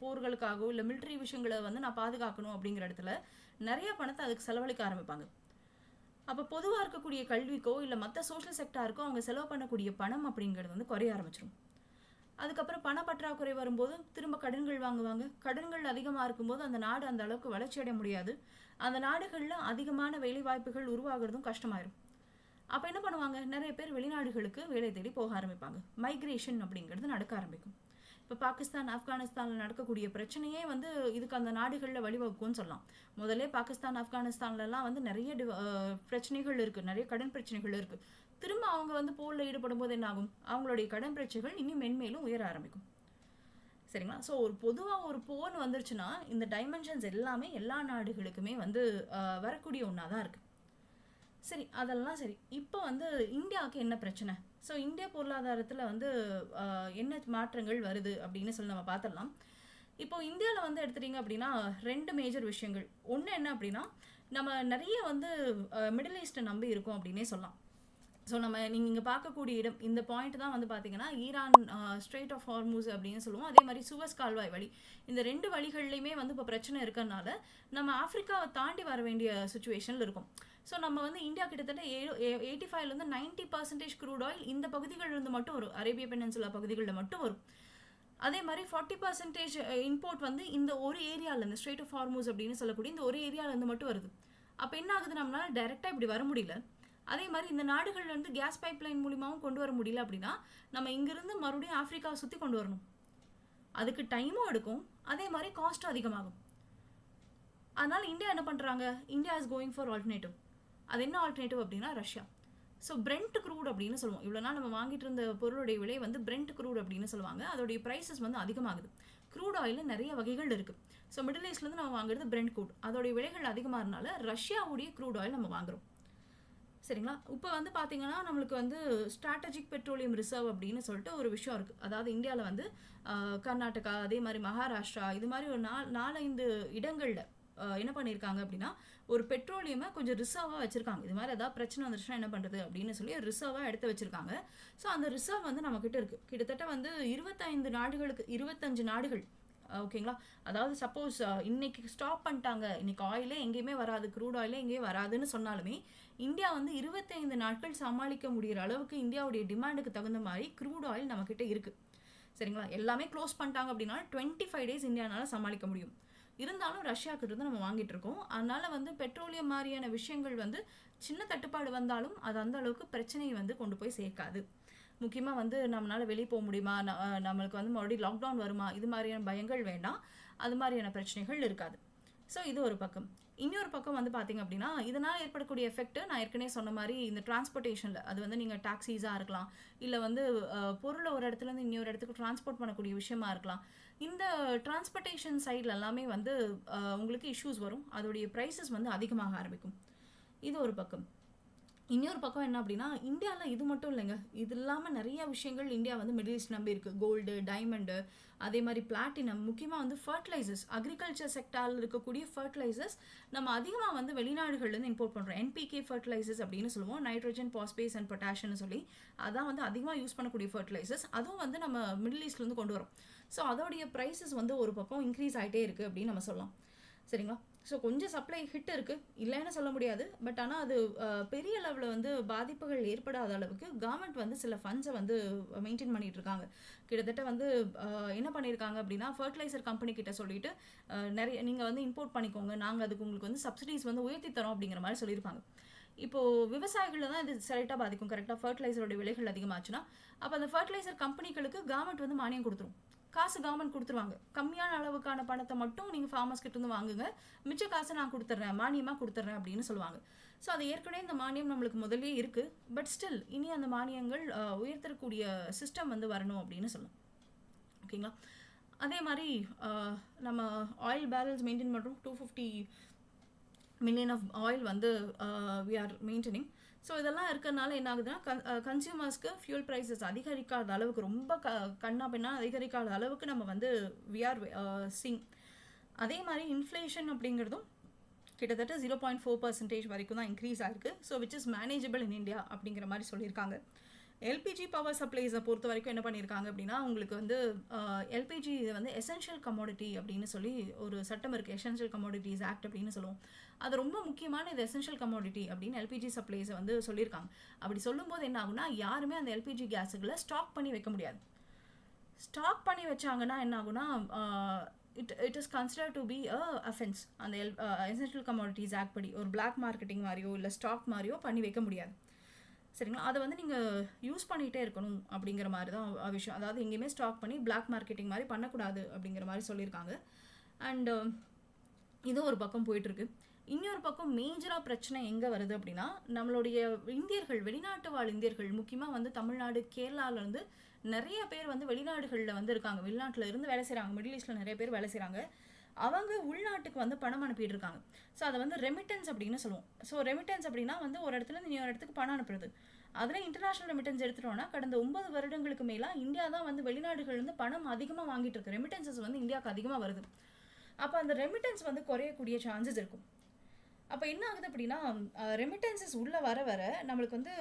போர்களுக்காகவோ இல்லை மிலிட்ரி விஷயங்களை வந்து நான் பாதுகாக்கணும் அப்படிங்கிற இடத்துல நிறைய பணத்தை அதுக்கு செலவழிக்க ஆரம்பிப்பாங்க. அப்போ பொதுவாக இருக்கக்கூடிய கல்விக்கோ இல்லை மற்ற சோஷியல் செக்டாருக்கோ அவங்க செலவு பண்ணக்கூடிய பணம் அப்படிங்கிறது வந்து குறைய ஆரம்பிச்சிடும். அதுக்கப்புறம் பண பற்றாக்குறை வரும்போது திரும்ப கடன்கள் வாங்குவாங்க. கடன்கள் அதிகமாக இருக்கும்போது அந்த நாடு அந்த அளவுக்கு வளர்ச்சி அடைய முடியாது. அந்த நாடுகளில் அதிகமான வேலை வாய்ப்புகள் உருவாகிறதும் கஷ்டமாயிரும். அப்போ என்ன பண்ணுவாங்க? நிறைய பேர் வெளிநாடுகளுக்கு வேலை தேடி போக ஆரம்பிப்பாங்க. மைக்ரேஷன் அப்படிங்கிறது நடக்க ஆரம்பிக்கும். இப்போ பாகிஸ்தான், ஆப்கானிஸ்தானில் நடக்கக்கூடிய பிரச்சனையே வந்து இதுக்கு அந்த நாடுகளில் வழிவகுக்கும்னு சொல்லலாம். முதல்ல பாகிஸ்தான், ஆப்கானிஸ்தான்லலாம் வந்து நிறைய பிரச்சனைகள் இருக்குது, நிறைய கடன் பிரச்சனைகள் இருக்குது. திரும்ப அவங்க வந்து போரில் ஈடுபடும் போது என்ன ஆகும்? அவங்களுடைய கடன் பிரச்சனைகள் இன்னும் மென்மேலும் உயர ஆரம்பிக்கும். சரிங்களா? ஸோ ஒரு பொதுவாக ஒரு போர் வந்துருச்சுன்னா இந்த டைமென்ஷன்ஸ் எல்லாமே எல்லா நாடுகளுக்குமே வந்து வரக்கூடிய ஒன்றா தான் இருக்குது. சரி, அதெல்லாம் சரி. இப்போ வந்து இந்தியாவுக்கு என்ன பிரச்சனை? ஸோ இந்திய பொருளாதாரத்தில் வந்து என்ன மாற்றங்கள் வருது அப்படின்னு சொல்லி நம்ம பார்த்துடலாம். இப்போது இந்தியாவில் வந்து எடுத்துட்டிங்க அப்படின்னா 2 மேஜர் விஷயங்கள். ஒன்று என்ன அப்படின்னா, நம்ம நிறைய வந்து மிடில் ஈஸ்ட்டை நம்பி இருக்கோம் அப்படின்னே சொல்லலாம். ஸோ நீங்கள் இங்கே பார்க்கக்கூடிய இடம், இந்த பாயிண்ட் தான் வந்து பார்த்தீங்கன்னா ஈரான் ஸ்ட்ரெயிட் ஆஃப் ஹார்மூஸ் அப்படின்னு சொல்லுவோம். அதே மாதிரி சுவஸ் கால்வாய் வழி, இந்த 2 வழிகள்லையுமே வந்து இப்போ பிரச்சனை இருக்கிறதுனால நம்ம ஆஃப்ரிக்காவை தாண்டி வர வேண்டிய சுச்சுவேஷனில் இருக்கும். ஸோ நம்ம வந்து இந்தியா கிட்டத்தட்ட 85லேருந்து 90% க்ரூட் ஆயில் இந்த பகுதிகளிலிருந்து மட்டும் வரும், அரேபிய பெனின்சுலா பகுதிகளில் மட்டும் வரும். அதே மாதிரி 40% இம்போர்ட் வந்து இந்த ஒரு ஏரியாவிலேருந்து, ஸ்ட்ரெயிட் ஆஃப் ஹார்மூஸ் அப்படின்னு சொல்லக்கூடிய இந்த ஒரு ஏரியாவிலேருந்து மட்டும் வருது. அப்போ என்ன ஆகுது? நம்மளால டைரெக்டாக இப்படி வர முடியல. அதே மாதிரி இந்த நாடுகள்லேருந்து கேஸ் பைப் லைன் மூலியமாகவும் கொண்டு வர முடியல அப்படின்னா நம்ம இங்கிருந்து மறுபடியும் ஆஃப்ரிக்காவை சுற்றி கொண்டு வரணும். அதுக்கு டைமும் எடுக்கும், அதே மாதிரி காஸ்ட்டும் அதிகமாகும். அதனால் இந்தியா என்ன பண்ணுறாங்க? India is going for alternative. அது என்ன ஆல்டர்னேட்டிவ் அப்படின்னா ரஷ்யா. ஸோ பிரெண்ட் க்ரூட் அப்படின்னு சொல்லுவோம். இவ்வளோ நாள் நம்ம வாங்கிட்டு இருந்த பொருளுடைய விலை வந்து பிரெண்ட் க்ரூட் அப்படின்னு சொல்லுவாங்க. அதோடைய ப்ரைஸஸ் வந்து அதிகமாகுது. க்ரூட் ஆயில் நிறைய வகைகள் இருக்குது. ஸோ மிடில் ஈஸ்ட்லேருந்து நம்ம வாங்குறது பிரெண்ட் க்ரூட், அதோடைய விலைகள் அதிகமாக இருந்தால ரஷ்யாவுடைய க்ரூட் ஆயில் நம்ம வாங்குறோம். சரிங்களா? இப்போ வந்து பார்த்தீங்கன்னா நம்மளுக்கு வந்து ஸ்ட்ராட்டஜிக் பெட்ரோலியம் ரிசர்வ் அப்படின்னு சொல்லிட்டு ஒரு விஷயம் இருக்குது. அதாவது இந்தியாவில் வந்து கர்நாடகா, அதே மாதிரி மகாராஷ்டிரா, இது மாதிரி ஒரு 4-5 இடங்களில் என்ன பண்ணியிருக்காங்க அப்படின்னா ஒரு பெட்ரோலியமை கொஞ்சம் ரிசர்வாக வச்சுருக்காங்க. இது மாதிரி ஏதாவது பிரச்சனை வந்துருச்சுன்னா என்ன பண்ணுறது அப்படின்னு சொல்லி ரிசர்வாக எடுத்து வச்சுருக்காங்க. ஸோ அந்த ரிசர்வ் வந்து நம்மக்கிட்ட இருக்குது. கிட்டத்தட்ட வந்து 25 நாடுகள். ஓகேங்களா? அதாவது சப்போஸ் இன்னைக்கு ஸ்டாப் பண்ணிட்டாங்க, இன்னைக்கு ஆயிலே எங்கேயுமே வராது, க்ரூட் ஆயிலே எங்கேயும் வராதுன்னு சொன்னாலுமே இந்தியா வந்து 25 நாட்கள் சமாளிக்க முடிகிற அளவுக்கு இந்தியாவுடைய டிமாண்டுக்கு தகுந்த மாதிரி க்ரூட் ஆயில் நம்மக்கிட்ட இருக்குது. சரிங்களா? எல்லாமே க்ளோஸ் பண்ணிட்டாங்க அப்படின்னா 25 days இந்தியானால சமாளிக்க முடியும். இருந்தாலும் ரஷ்யாக்கிட்ட நம்ம வாங்கிட்டு இருக்கோம். அதனால வந்து பெட்ரோலியம் மாதிரியான விஷயங்கள் வந்து சின்ன தட்டுப்பாடு வந்தாலும் அது அந்த அளவுக்கு பிரச்சனையை வந்து கொண்டு போய் சேர்க்காது. முக்கியமாக வந்து நம்மளால் வெளியே போக முடியுமா, நம்மளுக்கு வந்து மறுபடியும் லாக்டவுன் வருமா, இது மாதிரியான பயங்கள் வேண்டாம், அது மாதிரியான பிரச்சனைகள் இருக்காது. ஸோ இது ஒரு பக்கம். இன்னொரு பக்கம் வந்து பார்த்திங்க அப்படின்னா இதனால் ஏற்படக்கூடிய எஃபெக்ட் நான் ஏற்கனவே சொன்ன மாதிரி இந்த டிரான்ஸ்போர்ட்டேஷனில், அது வந்து நீங்கள் டாக்ஸிஸாக இருக்கலாம், இல்லை வந்து பொருளை ஒரு இடத்துலேருந்து இன்னொரு இடத்துக்கு டிரான்ஸ்போர்ட் பண்ணக்கூடிய விஷயமா இருக்கலாம். இந்த டிரான்ஸ்போர்ட்டேஷன் சைடில் எல்லாமே வந்து உங்களுக்கு இஷ்யூஸ் வரும், அதோடைய ப்ரைஸஸ் வந்து அதிகமாக ஆரம்பிக்கும். இது ஒரு பக்கம். இன்னொரு பக்கம் என்ன அப்படின்னா இந்தியாவில் இது மட்டும் இல்லைங்க, இது இல்லாமல் நிறைய விஷயங்கள் இந்தியா வந்து மிடில் ஈஸ்ட் நம்பி இருக்குது. கோல்டு, டைமண்டு, அதே மாதிரி பிளாட்டினம், முக்கியமாக வந்து ஃபர்டிலைசர்ஸ், அக்ரிகல்ச்சர் செக்டாரில் இருக்கக்கூடிய ஃபர்டிலைசர்ஸ் நம்ம அதிகமாக வந்து வெளிநாடுகள்லேருந்து இம்போர்ட் பண்ணுறோம். NPK ஃபர்டிலைசர்ஸ் அப்படின்னு சொல்லுவோம், நைட்ரோஜன், பாஸ்பேஸ் அண்ட் பொட்டாஷியம்னு சொல்லி. அதான் வந்து அதிகமாக யூஸ் பண்ணக்கூடிய ஃபர்டிலைசர்ஸ். அதுவும் வந்து நம்ம மிடில் ஈஸ்ட்லேருந்து கொண்டு வரோம். ஸோ அதோடைய ப்ரைஸஸ் வந்து ஒரு பக்கம் இன்க்ரீஸ் ஆகிட்டே இருக்குது அப்படின்னு நம்ம சொல்லலாம். சரிங்களா? ஸோ கொஞ்சம் சப்ளை ஹிட் இருக்குது, இல்லைன்னு சொல்ல முடியாது. பட் ஆனால் அது பெரிய லெவலில் வந்து பாதிப்புகள் ஏற்படாத அளவுக்கு கவர்மெண்ட் வந்து சில ஃபண்ட்ஸை வந்து மெயின்டைன் பண்ணிகிட்டு இருக்காங்க. கிட்டத்தட்ட வந்து என்ன பண்ணியிருக்காங்க அப்படின்னா ஃபர்டிலைசர் கம்பெனி கிட்ட சொல்லிட்டு நிறைய நீங்கள் வந்து இம்போர்ட் பண்ணிக்கோங்க, நாங்கள் அதுக்கு உங்களுக்கு வந்து சப்சிடிஸ் வந்து உயர்த்தி தரோம் அப்படிங்கிற மாதிரி சொல்லியிருப்பாங்க. இப்போது விவசாயிகளை தான் இது செலக்டாக பாதிக்கும். கரெக்டாக ஃபர்டிலைசரோட விலைகள் அதிகமாச்சுன்னா அப்போ அந்த ஃபர்டிலைசர் கம்பெனிகளுக்கு கவர்மெண்ட் வந்து மானியம் கொடுத்துரும். காசு கவர்மெண்ட் கொடுத்துருவாங்க. கம்மியான அளவுக்கான பணத்தை மட்டும் நீங்கள் ஃபார்மர்ஸ் கிட்ட இருந்து வாங்குங்க, மிச்ச காசை நான் கொடுத்துட்றேன், மானியமாக கொடுத்துட்றேன் அப்படின்னு சொல்லுவாங்க. ஸோ அது ஏற்கனவே இந்த மானியம் நம்மளுக்கு முதலே இருக்குது. பட் ஸ்டில் இனி அந்த மானியங்கள் உயர்த்தக்கூடிய சிஸ்டம் வந்து வரணும் அப்படின்னு சொல்லலாம். ஓகேங்களா? அதே மாதிரி நம்ம ஆயில் பேரல்ஸ் மெயின்டைன் பண்ணுறோம். 250 மில்லியன் ஆஃப் ஆயில் வந்து வி ஆர் மெயின்டைனிங். ஸோ இதெல்லாம் இருக்கிறதுனால என்ன ஆகுதுன்னா கன்சியூமர்ஸ்க்கு ஃபியூல் ப்ரைஸஸ் அதிகரிக்காத அளவுக்கு ரொம்ப கண்ணா பின்னா அதிகரிக்காத அளவுக்கு நம்ம வந்து வி ஆர் சிங். அதே மாதிரி இன்ஃப்ளேஷன் அப்படிங்கிறதும் கிட்டத்தட்ட 0.4% வரைக்கும் தான் இன்க்ரீஸ் ஆயிருக்கு. So which is manageable in India அப்படிங்கிற மாதிரி சொல்லியிருக்காங்க. எல்பிஜி பவர் சப்ளைஸை பொறுத்த வரைக்கும் என்ன பண்ணியிருக்காங்க அப்படின்னா, உங்களுக்கு வந்து எல்பிஜி இது வந்து எசென்ஷியல் கமோடிட்டி அப்படின்னு சொல்லி ஒரு சட்டம் இருக்குது, எசென்ஷியல் கமோடிட்டிஸ் ஆக்ட் அப்படின்னு சொல்லுவோம். அது ரொம்ப முக்கியமான இது எசென்ஷியல் கமோடிட்டி அப்படின்னு எல்பிஜி சப்ளைஸை வந்து சொல்லியிருக்காங்க. அப்படி சொல்லும்போது என்ன ஆகுனா, யாருமே அந்த எல்பிஜி கேஸுகளை ஸ்டாக் பண்ணி வைக்க முடியாது. ஸ்டாக் பண்ணி வச்சாங்கன்னா என்ன ஆகுனா, it is consider to be offence. அந்த எசென்ஷியல் கமோடிட்டிஸ் ஆக்ட் படி ஒரு பிளாக் மார்க்கெட்டிங் மாதிரியோ இல்லை ஸ்டாக் மாதிரியோ பண்ணி வைக்க முடியாது. சரிங்களா? அதை வந்து நீங்கள் யூஸ் பண்ணிகிட்டே இருக்கணும் அப்படிங்கிற மாதிரி தான் விஷயம். அதாவது எங்கேயுமே ஸ்டாக் பண்ணி பிளாக் மார்க்கெட்டிங் மாதிரி பண்ணக்கூடாது அப்படிங்கிற மாதிரி சொல்லியிருக்காங்க. அண்டு இது ஒரு பக்கம் போயிட்டுருக்கு. இன்னொரு பக்கம் மேஜராக பிரச்சனை எங்கே வருது அப்படின்னா, நம்மளுடைய இந்தியர்கள், வெளிநாட்டு வாழ் இந்தியர்கள், முக்கியமாக வந்து தமிழ்நாடு, கேரளாவிலேருந்து நிறைய பேர் வந்து வெளிநாடுகளில் வந்து இருக்காங்க. வெளிநாட்டில் இருந்து வேலை செய்கிறாங்க. மிடில் ஈஸ்ட்டில் நிறைய பேர் வேலை செய்கிறாங்க. அவங்க உள்நாட்டுக்கு வந்து பணம் அனுப்பிட்டு இருக்காங்க. ஸோ அதை வந்து ரெமிட்டன்ஸ் அப்படின்னு சொல்லுவோம். ஸோ ரெமிட்டன்ஸ் அப்படின்னா வந்து ஒரு இடத்துல இன்னொரு இடத்துக்கு பணம் அனுப்புறது. அதில் இன்டர்நேஷனல் ரெமிட்டன்ஸ் எடுத்துட்டோம்னா, கடந்த 9 வருடங்களுக்கு மேலாக இந்தியா தான் வந்து வெளிநாடுகள்லேருந்து பணம் அதிகமாக வாங்கிட்டு இருக்கு. ரெமிட்டன்ஸஸ் வந்து இந்தியாவுக்கு அதிகமாக வருது. அப்போ அந்த ரெமிட்டன்ஸ் வந்து குறையக்கூடிய சான்சஸ் இருக்கும். அப்போ என்ன ஆகுது அப்படின்னா, ரெமிட்டன்சஸ் உள்ளே வர வர நம்மளுக்கு வந்து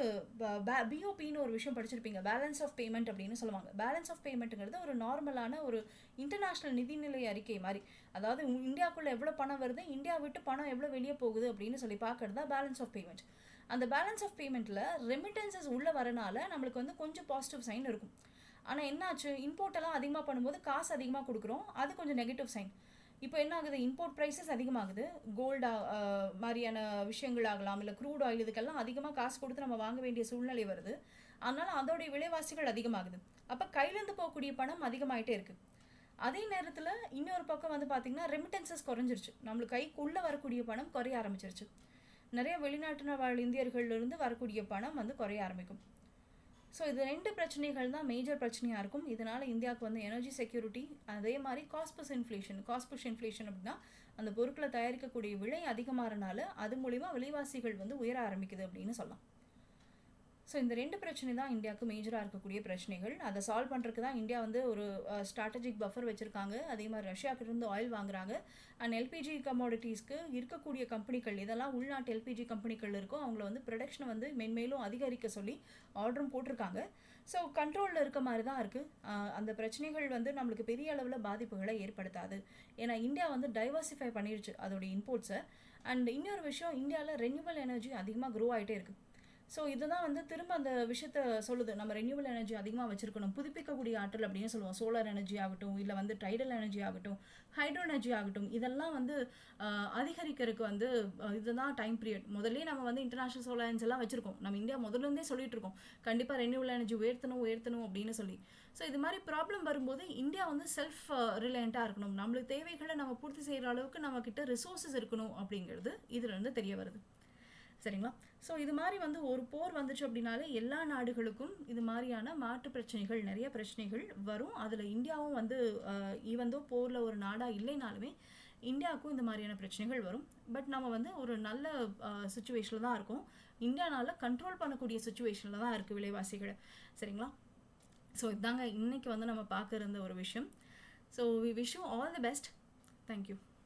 பிஓபின்னு ஒரு விஷயம் படிச்சிருப்பீங்க, பேலன்ஸ் ஆஃப் பேமெண்ட் அப்படின்னு சொல்லுவாங்க. பேலன்ஸ் ஆஃப் பேமெண்ட்டுங்கிறது ஒரு நார்மலான ஒரு இன்டர்நேஷ்னல் நிதிநிலை அறிக்கை மாதிரி. அதாவது இந்தியாவுக்குள்ளே எவ்வளோ பணம் வருது, இந்தியா விட்டு பணம் எவ்வளோ வெளியே போகுது அப்படின்னு சொல்லி பார்க்கறது தான் பேலன்ஸ் ஆஃப் பேமெண்ட். அந்த பேலன்ஸ் ஆஃப் பேமெண்ட்டில் ரெமிட்டன்சஸ் உள்ளே வரனால நம்மளுக்கு வந்து கொஞ்சம் பாசிட்டிவ் சைன் இருக்கும். ஆனால் என்னாச்சு, இம்போர்ட்டெல்லாம் அதிகமாக பண்ணும்போது காசு அதிகமாக கொடுக்குறோம், அது கொஞ்சம் நெகட்டிவ் சைன். இப்போ என்ன ஆகுது, இம்போர்ட் ப்ரைஸஸ் அதிகமாகுது, கோல்டா மாதிரியான விஷயங்கள் ஆகலாம், இல்லை க்ரூட் ஆயில், இதுக்கெல்லாம் அதிகமாக காசு கொடுத்து நம்ம வாங்க வேண்டிய சூழ்நிலை வருது. அதனால் அதோடைய விலைவாசிகள் அதிகமாகுது. அப்போ கையிலேருந்து போகக்கூடிய பணம் அதிகமாகிட்டே இருக்குது. அதே நேரத்தில் இன்னொரு பக்கம் வந்து பார்த்திங்கன்னா ரெமிட்டன்சஸ் குறைஞ்சிருச்சு. நம்மளுக்கு கைக்குள்ளே வரக்கூடிய பணம் குறைய ஆரம்பிச்சிருச்சு. நிறைய வெளிநாட்டின வாழ் இந்தியர்களிலிருந்து வரக்கூடிய பணம் வந்து குறைய ஆரம்பிக்கும். ஸோ இது 2 பிரச்சனைகள் தான் மேஜர் பிரச்சனையாக இருக்கும். இதனால் இந்தியாவுக்கு வந்து எனர்ஜி செக்யூரிட்டி, அதே மாதிரி காஸ்ட் புஷ் இன்ஃப்ளேஷன் அப்படின்னா அந்த பொருட்களை தயாரிக்கக்கூடிய விலை அதிகமாகறனால அது மூலிமா விலைவாசிகள் வந்து உயர ஆரம்பிக்குது அப்படின்னு சொல்லலாம். ஸோ இந்த 2 பிரச்சனை தான் இந்தியாவுக்கு மேஜராக இருக்கக்கூடிய பிரச்சனைகள். அதை சால்வ் பண்ணுறதுக்கு தான் இந்தியா வந்து ஒரு ஸ்ட்ராட்டஜிக் பஃபர் வச்சுருக்காங்க. அதே மாதிரி ரஷ்யாக்கிட்டேருந்து ஆயில் வாங்குறாங்க. அண்ட் எல்பிஜி கமோடிட்டிஸ்க்கு இருக்கக்கூடிய கம்பெனிகள், இதெல்லாம் உள்நாட்டு எல்பிஜி கம்பெனிகள் இருக்கும், அவங்கள வந்து ப்ரொடக்ஷனை வந்து மென்மேலும் அதிகரிக்க சொல்லி ஆர்டரும் போட்டிருக்காங்க. ஸோ கண்ட்ரோலில் இருக்க மாதிரி தான் இருக்குது. அந்த பிரச்சனைகள் வந்து நம்மளுக்கு பெரிய அளவில் பாதிப்புகளை ஏற்படுத்தாது. ஏன்னா இந்தியா வந்து டைவர்சிஃபை பண்ணிடுச்சு அதோடைய இம்போர்ட்ஸை. அண்ட் இன்னொரு விஷயம், இந்தியாவில் ரெனியூவல் எனர்ஜி அதிகமாக க்ரோ ஆகிட்டே இருக்குது. ஸோ இதுதான் வந்து திரும்ப அந்த விஷயத்த சொல்லுது, நம்ம ரெனியூவல் எனர்ஜி அதிகமாக வச்சுருக்கணும். புதுப்பிக்கக்கூடிய ஆற்றல் அப்படின்னு சொல்லுவோம். சோலார் எனர்ஜி ஆகட்டும், இல்லை வந்து டைடல் எனர்ஜி ஆகட்டும், ஹைட்ரோ எனர்ஜி ஆகட்டும், இதெல்லாம் வந்து அதிகரிக்கிறதுக்கு வந்து இதுதான் டைம் பீரியட். முதல்ல நம்ம வந்து இன்டர்நேஷனல் சோலார் எல்லாம் வச்சுருக்கோம். நம்ம இந்தியா முதல்லேருந்தே சொல்லிட்டு இருக்கோம், கண்டிப்பாக ரெனியூவல் எனர்ஜி உயர்த்தணும் அப்படின்னு சொல்லி. ஸோ இது மாதிரி ப்ராப்ளம் வரும்போது இந்தியா வந்து செல்ஃப் ரிலையண்ட்டாக இருக்கணும். நம்மளுக்கு தேவைகளை நம்ம பூர்த்தி செய்கிற அளவுக்கு நம்மக்கிட்ட ரிசோர்ஸஸ் இருக்கணும் அப்படிங்கிறது இதுலேருந்து தெரிய வருது. சரிங்களா? ஸோ இது மாதிரி வந்து ஒரு போர் வந்துச்சு அப்படின்னாலே எல்லா நாடுகளுக்கும் இது மாதிரியான மாற்று பிரச்சனைகள், நிறைய பிரச்சனைகள் வரும். அதில் இந்தியாவும் வந்து ஈவந்தோ போரில் ஒரு நாடாக இல்லைனாலுமே இந்தியாவுக்கும் இந்த மாதிரியான பிரச்சனைகள் வரும். பட் நம்ம வந்து ஒரு நல்ல சுச்சுவேஷனில் தான் இருக்கோம். இந்தியானால் கண்ட்ரோல் பண்ணக்கூடிய சுச்சுவேஷனில் தான் இருக்குது விலைவாசிகளை. சரிங்களா? ஸோ இதாங்க இன்றைக்கி வந்து நம்ம பார்க்க இருந்த ஒரு விஷயம். So we wish you all the best. Thank you.